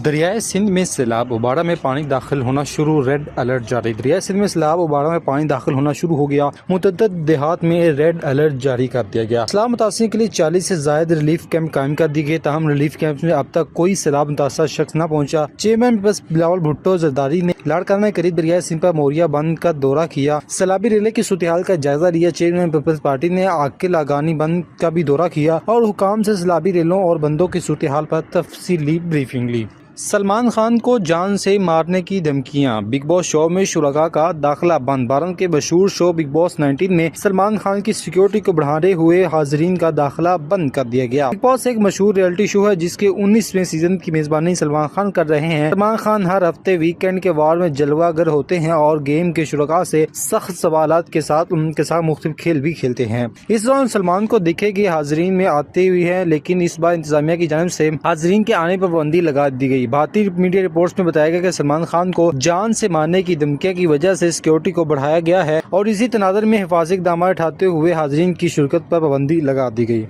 دریائے سندھ میں سیلاب اوباڑہ میں پانی داخل ہونا شروع، ریڈ الرٹ جاری۔ دریائے سندھ میں سیلاب اوباڑہ میں پانی داخل ہونا شروع ہو گیا، متعدد دیہات میں ریڈ الرٹ جاری کر دیا گیا۔ سیلاب متاثرین کے لیے 40 سے زائد ریلیف کیمپ قائم کر دیے گئے، تاہم ریلیف کیمپ میں اب تک کوئی سیلاب متاثرہ شخص نہ پہنچا۔ چیئرمین پیپلز بلاول بھٹو زرداری نے لاڑکانہ میں قریب دریائے سندھ پر موریا بند کا دورہ کیا، سیلابی ریلے کی صورتحال کا جائزہ لیا۔ چیئرمین پیپلز پارٹی نے عاقل آگانی بند کا بھی دورہ کیا اور حکام سے سیلابی ریلوں اور بندوں کی صورتحال پر تفصیلی بریفنگ لی۔ سلمان خان کو جان سے مارنے کی دھمکیاں، بگ باس شو میں شرکاء کا داخلہ بند۔ بھارت کے مشہور شو بگ باس 19 میں سلمان خان کی سیکیورٹی کو بڑھاتے ہوئے حاضرین کا داخلہ بند کر دیا گیا۔ بگ باس ایک مشہور ریئلٹی شو ہے جس کے 19ویں سیزن کی میزبانی سلمان خان کر رہے ہیں۔ سلمان خان ہر ہفتے ویکینڈ کے وار میں جلوہ گر ہوتے ہیں اور گیم کے شرکاء سے سخت سوالات کے ساتھ ان کے ساتھ مختلف کھیل بھی کھیلتے ہیں۔ اس دوران سلمان کو دیکھے گی حاضرین میں آتے ہوئے ہیں، لیکن اس بار انتظامیہ کی جانب سے حاضرین کے آنے پر پابندی لگا دی گئی۔ بھارتی میڈیا رپورٹس میں بتایا گیا کہ سلمان خان کو جان سے مارنے کی دھمکیوں کی وجہ سے سیکیورٹی کو بڑھایا گیا ہے اور اسی تناظر میں حفاظتی اقدامات اٹھاتے ہوئے حاضرین کی شرکت پر پابندی لگا دی گئی۔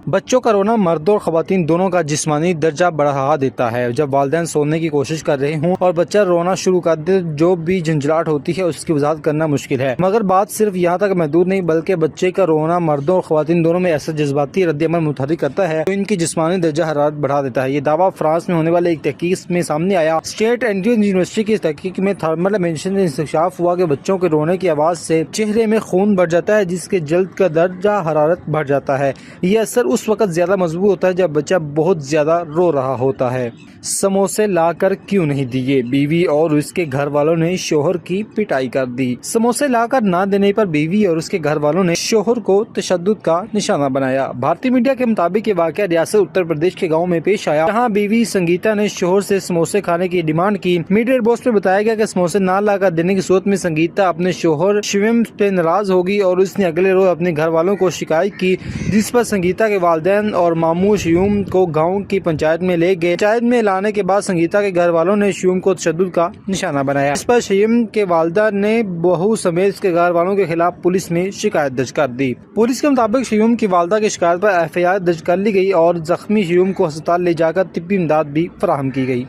بچوں کا رونا مرد اور خواتین دونوں کا جسمانی درجہ بڑھا دیتا ہے۔ جب والدین سونے کی کوشش کر رہے ہوں اور بچہ رونا شروع کر دے، جو بھی جھنجھلاہٹ ہوتی ہے اس کی وضاحت کرنا مشکل ہے، مگر بات صرف یہاں تک محدود نہیں بلکہ بچے کا رونا مردوں اور خواتین دونوں میں ایسا جذباتی رد عمل متحرک کرتا ہے جو ان کی جسمانی درجہ حرارت بڑھا دیتا ہے۔ یہ دعویٰ فرانس میں ہونے والے ایک تحقیق میں سامنے آیا۔ اسٹیٹ اینڈریو یونیورسٹی کی اس تحقیق میں تھرمل امیشن سے انکشاف ہوا کہ بچوں کے رونے کی آواز سے چہرے میں خون بڑھ جاتا ہے جس کے جلد کا درجہ حرارت بڑھ جاتا ہے۔ یہ اثر اس وقت زیادہ مضبوط ہوتا ہے جب بچہ بہت زیادہ رو رہا ہوتا ہے۔ سموسے لا کر کیوں نہیں دیے، بیوی اور اس کے گھر والوں نے شوہر کی پٹائی کر دی۔ سموسے لا کر نہ دینے پر بیوی اور اس کے گھر والوں نے شوہر کو تشدد کا نشانہ بنایا۔ بھارتی میڈیا کے مطابق یہ واقعہ ریاست اتر پردیش کے گاؤں میں پیش آیا، جہاں بیوی سنگیتا نے شوہر سے سموسے کھانے کی ڈیمانڈ کی۔ میڈیا رپورٹس میں بتایا گیا کہ سموسے نہ لا کر دینے کی صورت میں سنگیتا اپنے شوہر شیوم پہ ناراض ہوگی اور اس نے اگلے روز اپنے گھر والوں کو شکایت کی، جس پر سنگیتا کے والدین اور ماموں شیوم کو گاؤں کی پنچایت میں لے گئے۔ پنچایت میں لانے کے بعد سنگیتا کے گھر والوں نے شیوم کو تشدد کا نشانہ بنایا۔ اس پر شیوم کے والدہ نے بہو سمیت اس کے گھر والوں کے خلاف پولیس میں شکایت درج کر دی۔ پولیس کے مطابق شیوم کی والدہ کی شکایت پر FIR درج کر لی گئی اور زخمی شیوم کو ہسپتال لے جا کر طبی امداد بھی فراہم کی گئی۔